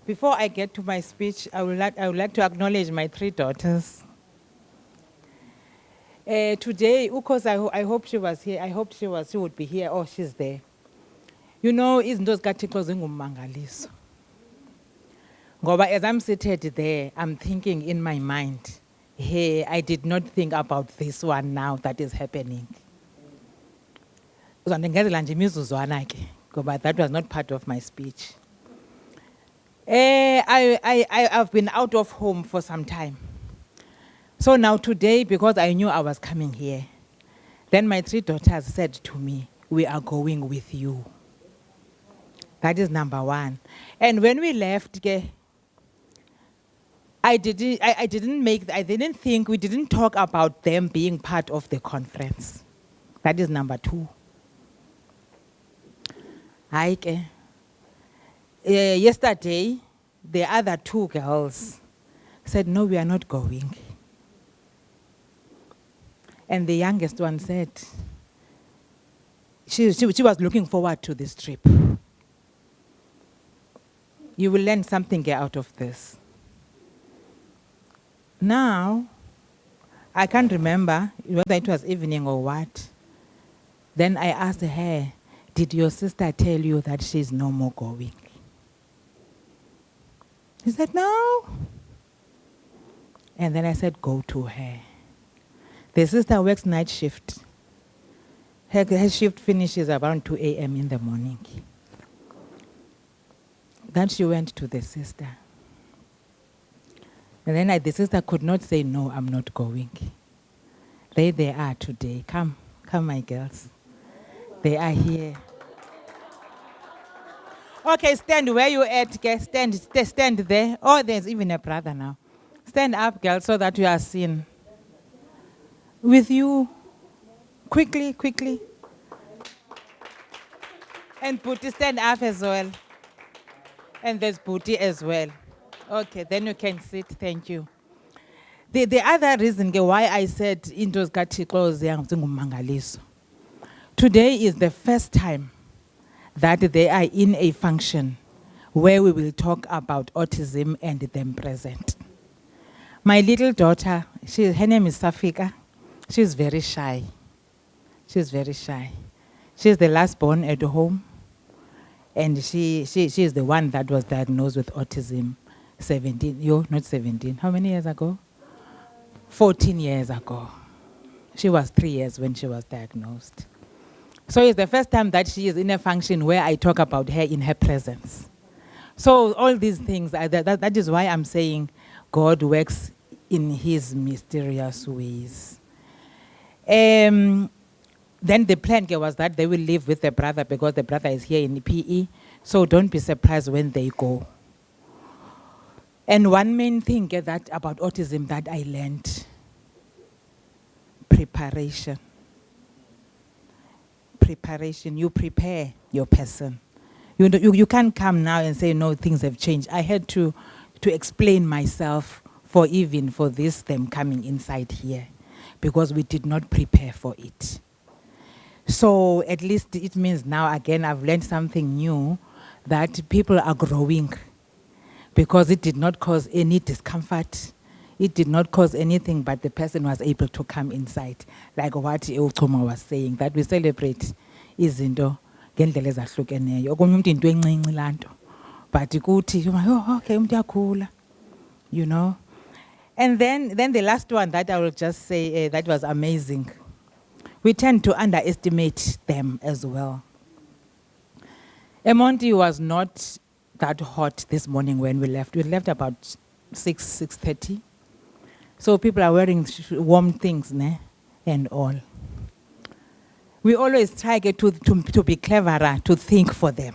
Before I get to my speech, I would like to acknowledge my 3 daughters. Today, because I hope she was here. I hope she would be here. Oh, she's there. You know, izinto zikaThixo zingummangaliso. Ngoba as I'm seated there, I'm thinking in my mind, hey, I did not think about this one now that is happening. Uzandingezela nje imizuzwana ke, ngoba that was not part of my speech. I've been out of home for some time. So now today, because I knew I was coming here, then my 3 daughters said to me, we are going with you. That is number 1. And when we left, I didn't think, we didn't talk about them being part of the conference. That is number 2. Yesterday, the other 2 girls said, no, we are not going. And the youngest one said, she was looking forward to this trip. You will learn something out of this. Now, I can't remember whether it was evening or what. Then I asked her, did your sister tell you that she's no more going? She said, no. And then I said, go to her. The sister works night shift. Her shift finishes around 2 a.m. in the morning. Then she went to the sister. And then the sister could not say, no, I'm not going. There they are today. Come, my girls. They are here. Okay, stand where you at, girls. Stand there. Oh, there's even a brother now. Stand up, girls, so that you are seen. With you. Quickly. And Booty, stand up as well. And there's Booty as well. Okay, then you can sit. Thank you. The other reason why I said into zikaThixo zingumangaliso. Today is the first time that they are in a function where we will talk about autism and them present. My little daughter, her name is Safika. She's very shy. She's the last born at home. And she is the one that was diagnosed with autism 17, how many years ago? 14 years ago. She was 3 years when she was diagnosed. So it's the first time that she is in a function where I talk about her in her presence. So all these things, that is why I'm saying God works in his mysterious ways. Then the plan was that they will live with the brother because the brother is here in the PE. So don't be surprised when they go. And one main thing that about autism that I learned, preparation. You prepare your person. You can't come now and say, no, things have changed. I had to explain myself for them coming inside here because we did not prepare for it. So at least it means now, again, I've learned something new, that people are growing because it did not cause any discomfort. It did not cause anything, but the person was able to come inside. Like what Uchoma was saying, that we celebrate izinto ngendlela ezahlukeneyo. Okunye umuntu into encinci lanto. But ukuthi, oh, okay, umuntu uyakhula. You know? And then the last one that I will just say, that was amazing. We tend to underestimate them as well. Emonti was not that hot this morning when we left. We left about 6:30. So people are wearing warm things, and all. We always try to be cleverer, to think for them.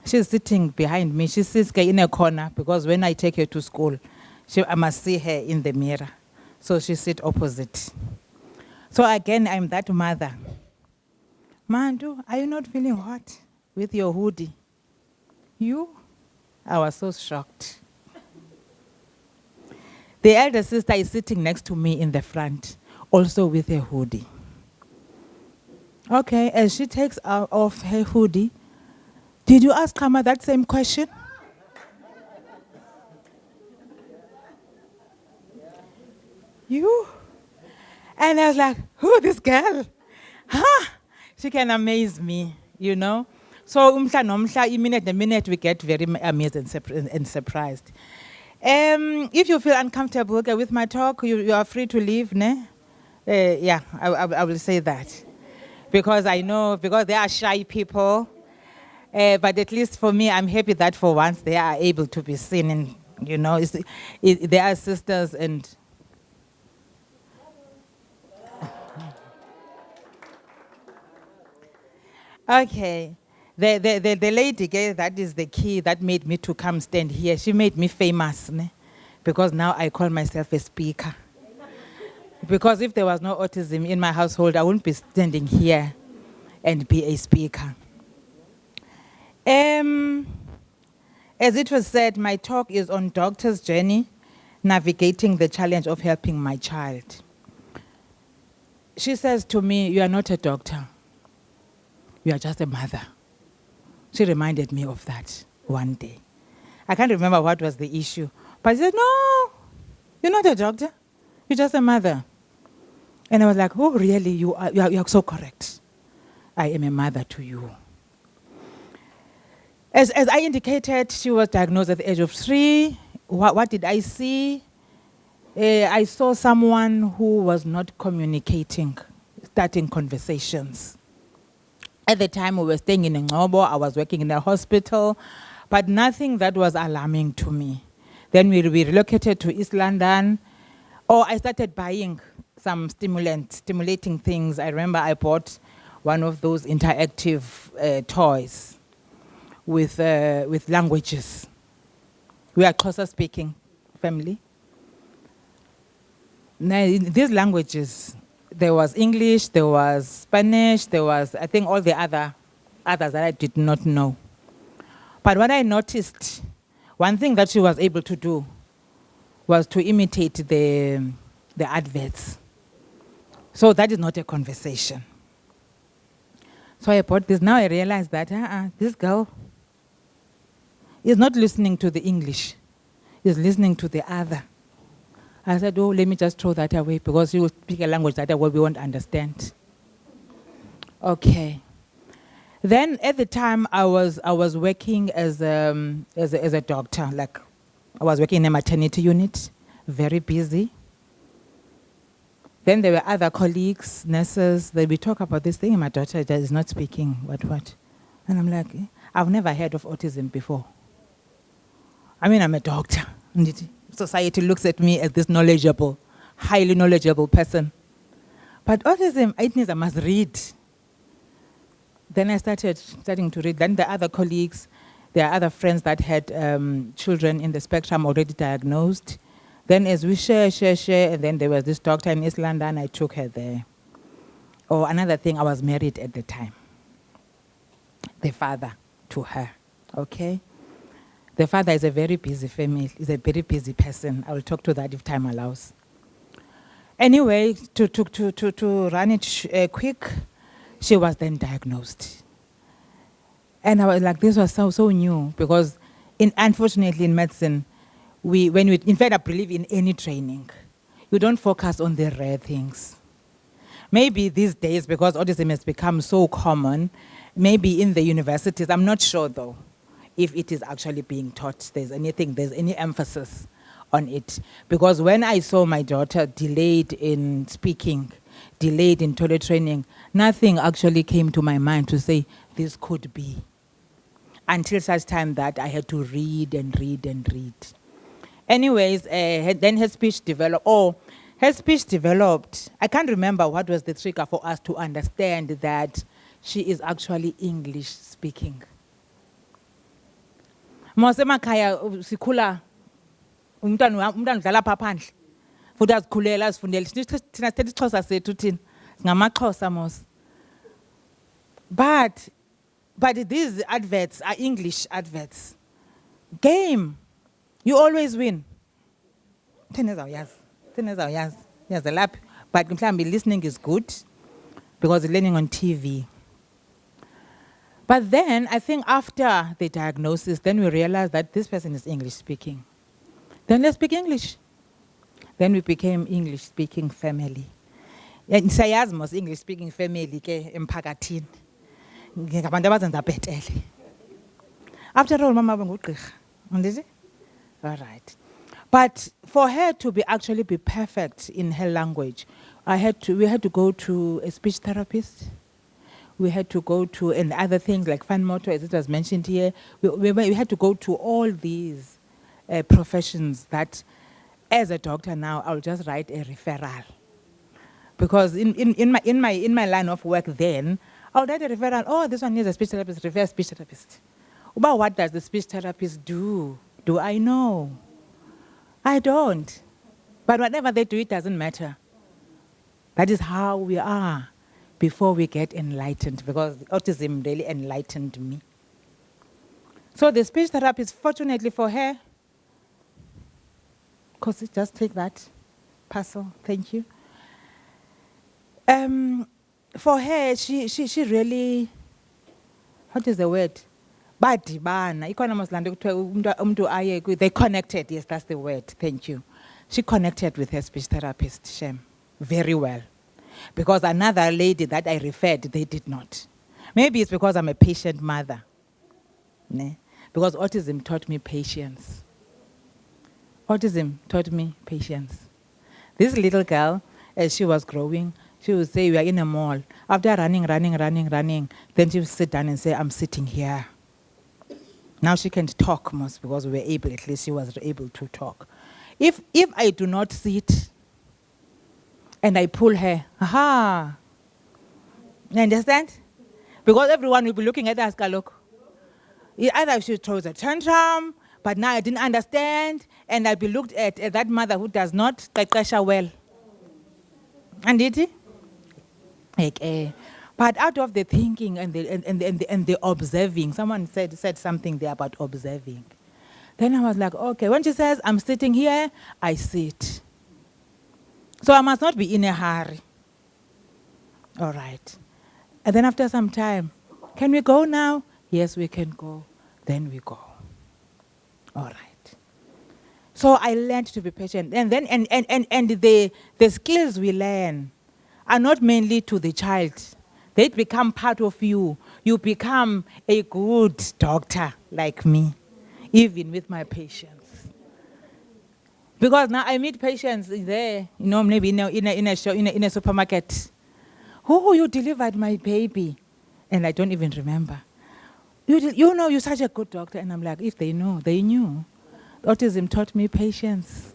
She's sitting behind me. She sits in a corner because when I take her to school, I must see her in the mirror. So she sits opposite. So again, I'm that mother. Mandu, are you not feeling hot with your hoodie? You? I was so shocked. The elder sister is sitting next to me in the front, also with a hoodie. Okay, as she takes off her hoodie, did you ask Kama that same question? And I was like, who this girl? Huh? She can amaze me, you know. So umhla nomhla, minute we get very amazed and surprised. If you feel uncomfortable with my talk, you are free to leave, ne? Yeah, I will say that. Because I know, because they are shy people. But at least for me, I'm happy that for once they are able to be seen. And, you know, they are sisters and... Okay. The lady, that is the key that made me to come stand here. She made me famous, ne? Because now I call myself a speaker. Because if there was no autism in my household, I wouldn't be standing here and be a speaker. As it was said, my talk is on doctor's journey, navigating the challenge of helping my child. She says to me, you are not a doctor. You are just a mother. She reminded me of that one day. I can't remember what was the issue. But she said, no, you're not a doctor. You're just a mother. And I was like, oh, really? You are so correct. I am a mother to you. As I indicated, she was diagnosed at the age of 3. What did I see? I saw someone who was not communicating, starting conversations. At the time, we were staying in Ngobo. I was working in a hospital, but nothing that was alarming to me. Then we relocated to East London. I started buying some stimulating things. I remember I bought one of those interactive toys with languages. We are Xhosa-speaking family. Now, in these languages, there was English, there was Spanish, there was, I think, all the others that I did not know. But what I noticed, one thing that she was able to do was to imitate the adverts. So that is not a conversation. So I bought this. Now I realized that this girl is not listening to the English. Is listening to the other. I said, oh, let me just throw that away because she will speak a language that we won't understand. Okay. Then at the time I was working as a doctor. Like I was working in a maternity unit, very busy. Then there were other colleagues, nurses, that we talk about this thing. My daughter is not speaking, what. And I'm like, I've never heard of autism before. I mean, I'm a doctor. Society looks at me as this knowledgeable, highly knowledgeable person. But autism, it means I must read. Then I starting to read. Then the other colleagues, there are other friends that had children in the spectrum already diagnosed. Then as we share, and then there was this doctor in East London, I took her there. Another thing, I was married at the time. The father to her, okay? The father is a very busy family, is a very busy person. I will talk to that if time allows. Anyway, to run it quick, she was then diagnosed. And I was like, this was so new because unfortunately in medicine, in fact I believe in any training, you don't focus on the rare things. Maybe these days, because autism has become so common, maybe in the universities, I'm not sure though, if it is actually being taught, there's any emphasis on it. Because when I saw my daughter delayed in speaking, delayed in toilet training, nothing actually came to my mind to say, this could be. Until such time that I had to read and read and read. Anyways, then her speech developed. Her speech developed. I can't remember what was the trigger for us to understand that she is actually English speaking. Mosemakhaya sikhula umntwana udlala pha phandle futhi azikhulela azifundele thina sithetha isiXhosa sethu thina ngamaXhosa mos. But these adverts are English adverts. Game, you always win. Thina zawuyazi yazalapha, but mhlawumbe listening is good because learning on TV. But then, I think after the diagnosis, then we realized that this person is English speaking. Then let's speak English. Then we became English speaking family. Siyayazi mos English speaking family ke emphakathini. Ngabantu abazenza bhetele. After all, mama bengugqirha. Undizwe? All right. But for her to actually be perfect in her language, we had to go to a speech therapist. We had to go to, and other things like fine motor, as it was mentioned here. We had to go to all these professions that, as a doctor now, I'll just write a referral. Because in my line of work then, I'll write a referral. Oh, this one needs a speech therapist, refer speech therapist. But what does the speech therapist do? Do I know? I don't. But whatever they do, it doesn't matter. That is how we are before we get enlightened, because autism really enlightened me. So the speech therapist, fortunately for her, because just take that parcel, thank you. For her, she really, what is the word? Badibana. They connected, yes, that's the word, thank you. She connected with her speech therapist, Shem, very well. Because another lady that I referred, they did not. Maybe it's because I'm a patient mother. Ne? Because autism taught me patience. Autism taught me patience. This little girl, as she was growing, she would say, we are in a mall. After running, then she would sit down and say, I'm sitting here. Now she can talk most because we were able, at least she was able to talk. If I do not sit and I pull her, aha, you understand? Because everyone will be looking at us, look. Either she throws a tantrum, but now I didn't understand, and I'll be looked at as that mother who does not qeqesha well. And it? But out of the thinking and the observing, someone said something there about observing. Then I was like, okay, when she says, I'm sitting here, I sit. So I must not be in a hurry. All right. And then after some time, can we go now? Yes, we can go. Then we go. All right. So I learned to be patient. And then the skills we learn are not mainly to the child. They become part of you. You become a good doctor like me, even with my patients. Because now I meet patients there, maybe in a supermarket. Oh, you delivered my baby. And I don't even remember. You're such a good doctor. And I'm like, if they know, they knew. Autism taught me patience.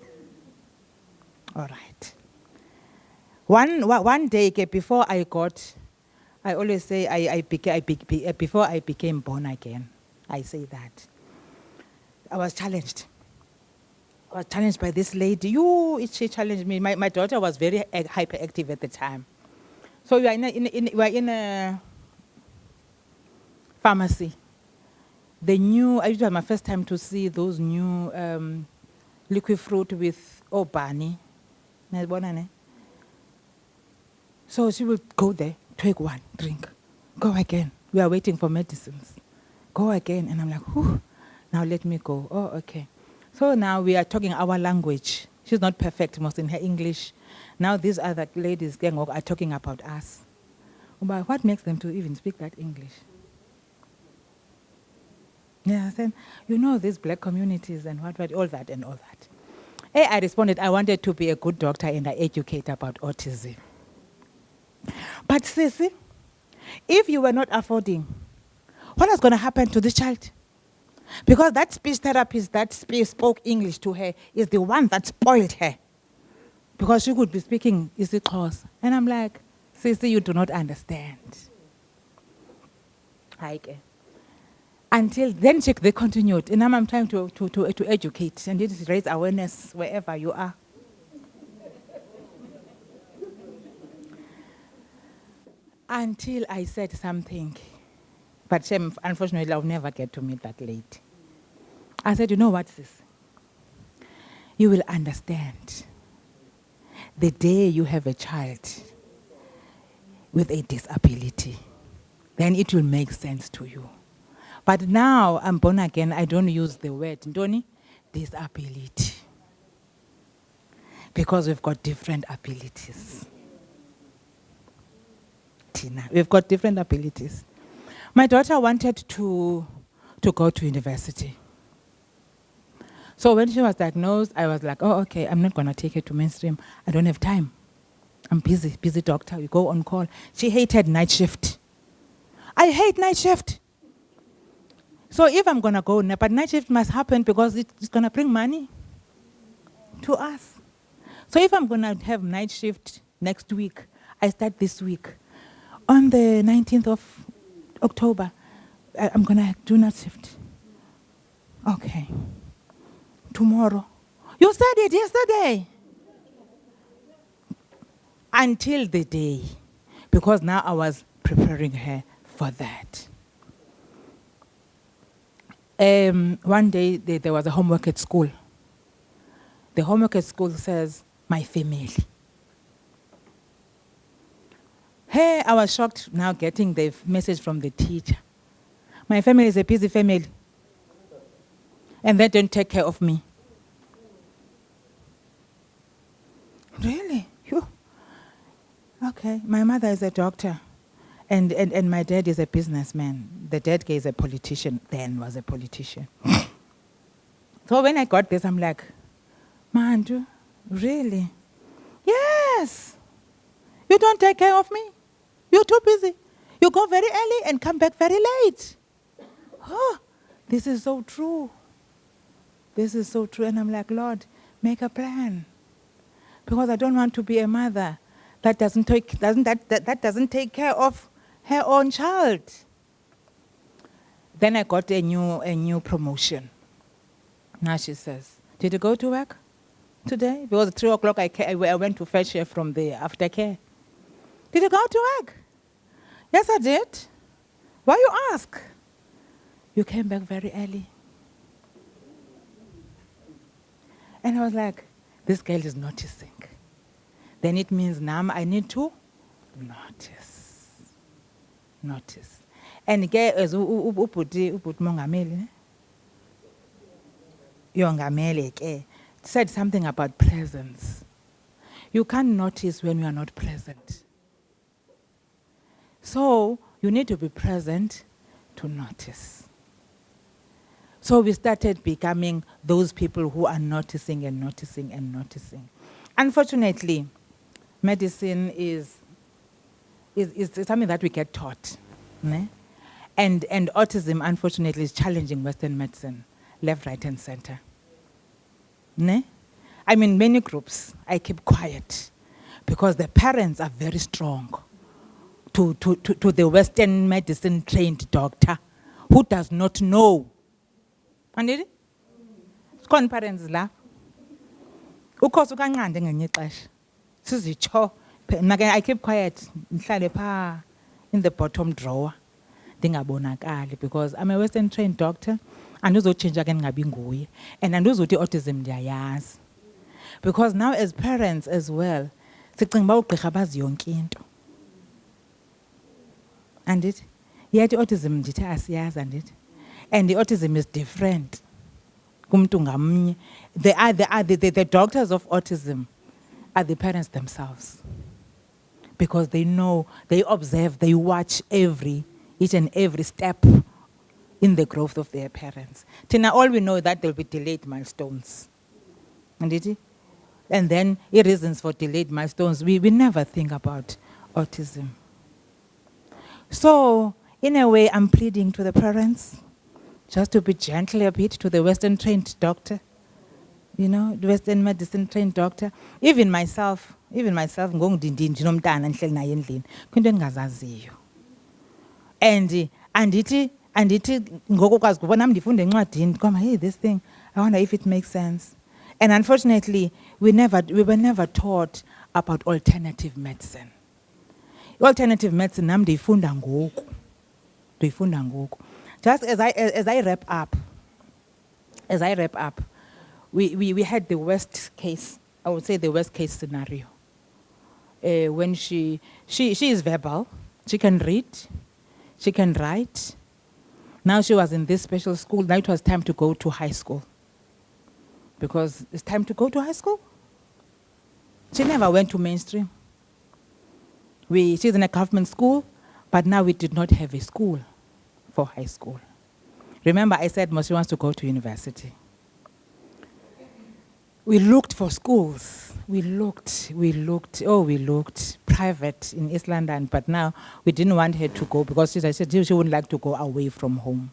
All right. One day before I always say before I became born again, I say that. I was challenged. I was challenged by this lady. She challenged me. My daughter was very hyperactive at the time. So we are in a pharmacy. It was my first time to see those new liquid fruit with bani. So she would go there, take one, drink, go again. We are waiting for medicines. Go again. And I'm like, whew, now let me go. Oh, okay. So now we are talking our language. She's not perfect most in her English. Now these other ladies are talking about us. But what makes them to even speak that English? Yeah, then, these black communities and what, all that and all that. Hey, I responded, I wanted to be a good doctor and I educate about autism. But Sissy, if you were not affording, what was going to happen to this child? Because that speech therapist that spoke English to her is the one that spoiled her. Because she could be speaking isiXhosa. And I'm like, Sissy, you do not understand. Until then, they continued. And now I'm trying to educate and raise awareness wherever you are. Until I said something. But unfortunately, I'll never get to meet that lady. I said, you know what, sis? You will understand the day you have a child with a disability, then it will make sense to you. But now I'm born again, I don't use the word, disability. Because we've got different abilities. Tina. We've got different abilities. My daughter wanted to go to university. So when she was diagnosed, I was like, oh, okay, I'm not going to take her to mainstream. I don't have time. I'm busy doctor. We go on call. She hated night shift. I hate night shift. So if I'm going to go, but night shift must happen because it's going to bring money to us. So if I'm going to have night shift next week, I start this week. On the 19th of October, I'm going to do night shift. Okay. Tomorrow. You said it yesterday. Until the day. Because now I was preparing her for that. One day there was a homework at school. The homework at school says, my family. Hey, I was shocked now getting the message from the teacher. My family is a busy family. And they don't take care of me. Really? Phew. Okay, my mother is a doctor. And my dad is a businessman. The dad is a politician, then was a politician. So when I got this, I'm like, Mandu, really? Yes. You don't take care of me. You're too busy. You go very early and come back very late. Oh, this is so true. This is so true. And I'm like, Lord, make a plan. Because I don't want to be a mother that doesn't take care of her own child. Then I got a new promotion. Now she says, did you go to work today? Because at 3 o'clock I went to fetch her from the aftercare. Did you go to work? Yes, I did. Why you ask? You came back very early. And I was like, this girl is noticing. Then it means now I need to notice. And as Mongameli said something about presence. You can't notice when you are not present. So you need to be present to notice. So we started becoming those people who are noticing and noticing and noticing. Unfortunately, medicine is something that we get taught. Ne? And autism, unfortunately, is challenging Western medicine, left, right, and center. Ne? I mean, many groups, I keep quiet because the parents are very strong to the Western medicine trained doctor who does not know. And it? Skon parents la. Ukhosi ukanqande ngenye ixesha. Sizitsho, I keep quiet, ngihlale pha in the bottom drawer. Ndingabonakali because I'm a Western trained doctor. Andizotshintsha ke ndingabi nguye. And andizothi autism ndiyayazi. Because now as parents as well, sicinga uba ugqirha bazi yonke into. And it? Yet autism ndithi asiyazi and it? And the autism is different. The doctors of autism are the parents themselves. Because they know, they observe, they watch each and every step in the growth of their parents. Tina, all we know that there will be delayed milestones. And then reasons for delayed milestones, we never think about autism. So, in a way, I'm pleading to the parents just to be gentle a bit to the Western trained doctor. You know, the Western medicine trained doctor. Even myself, ndinomntana ndihleli naye endlini. Kwinto endingazaziyo. And ithi ngokukwazi kuba nami ndifunde encwadini koma hey this thing I wonder if it makes sense. And unfortunately we were never taught about alternative medicine. Alternative medicine nam ndiyifunda ngoku. Just as I wrap up, we had the worst case, I would say the worst case scenario. When she is verbal, she can read, she can write. Now she was in this special school, now it was time to go to high school. Because it's time to go to high school. She never went to mainstream. She's in a government school, but now we did not have a school for high school. Remember, I said she wants to go to university. We looked for schools. We looked private in East London, but now we didn't want her to go because she said she wouldn't like to go away from home.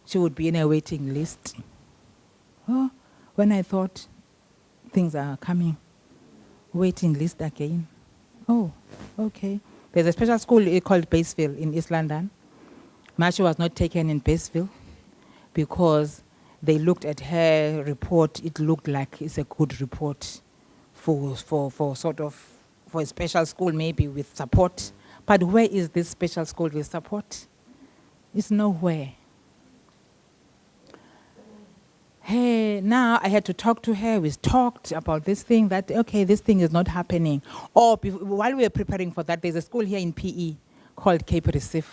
She would be in a waiting list. Oh, when I thought things are coming, waiting list again. Oh, okay. There's a special school called Baseville in East London. Marsha was not taken in Baseville because they looked at her report. It looked like it's a good report for a special school, maybe with support. But where is this special school with support? It's nowhere. Hey, now I had to talk to her. We talked about this thing that, okay, this thing is not happening. Or while we were preparing for that, there's a school here in PE called Cape Recife.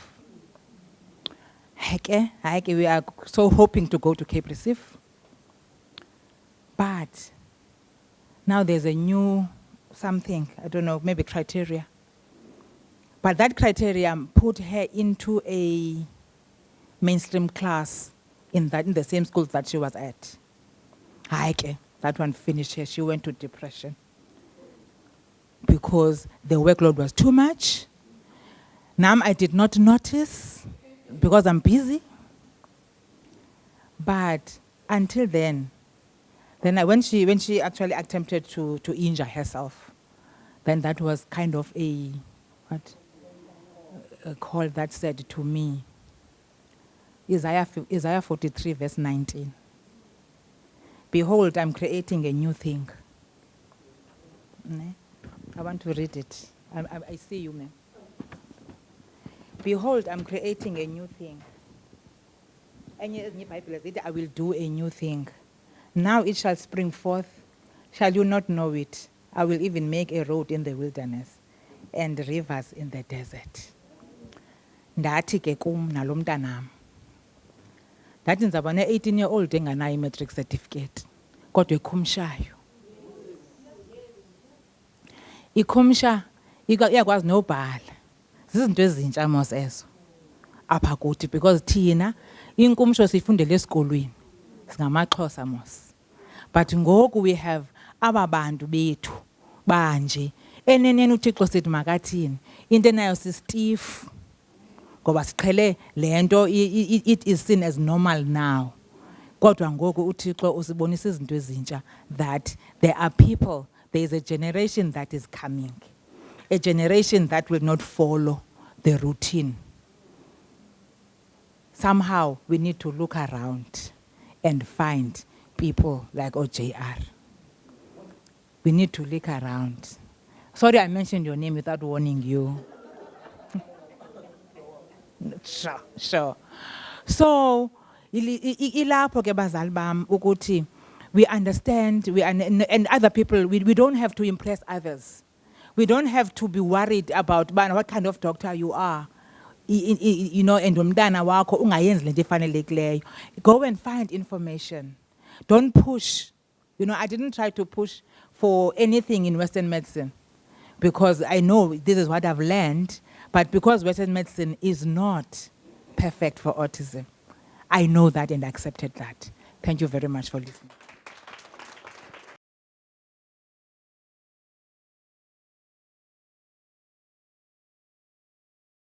We are so hoping to go to Cape Recife. But now there's a new something, I don't know, maybe criteria. But that criteria put her into a mainstream class in the same school that she was at. That one finished her. She went to depression because the workload was too much. Now I did not notice because I'm busy. But until then when she actually attempted to injure herself, then that was kind of a call that said to me, Isaiah 43 verse 19. Behold, I'm creating a new thing. I want to read it. I see you, ma'am. Behold, I'm creating a new thing. I will do a new thing. Now it shall spring forth. Shall you not know it? I will even make a road in the wilderness and rivers in the desert. Ndathi ke kum nalo mntanam. That is about 18-year-old enganayo matric certificate. Kodwa ikhumshayo. Ikhumsha iyakwazi nobhala. Zizinto ezintsha mos ezo. Apha kuthi because thina inkumsho sifundele esikolweni. SingamaXhosa mos. But ngoku we have ababantu bethu banje eneneni uThixo sithi makathini. Into nayo sistiff. Ngoba siqhele lento it is seen as normal now. Kodwa ngoku uThixo usibonisa izinto ezintsha that there are people, there is a generation that is coming. A generation that will not follow the routine. Somehow we need to look around and find people like OJR. We need to look around. Sorry I mentioned your name without warning you. Sure. So, ilapho ke bazali bam ukuthi we understand, and other people, we don't have to impress others. We don't have to be worried about what kind of doctor you are. You know, and umntana wakho ungayenzi lento efanelekileyo. Go and find information. Don't push. You know, I didn't try to push for anything in Western medicine because I know this is what I've learned. But because Western medicine is not perfect for autism, I know that and accepted that. Thank you very much for listening.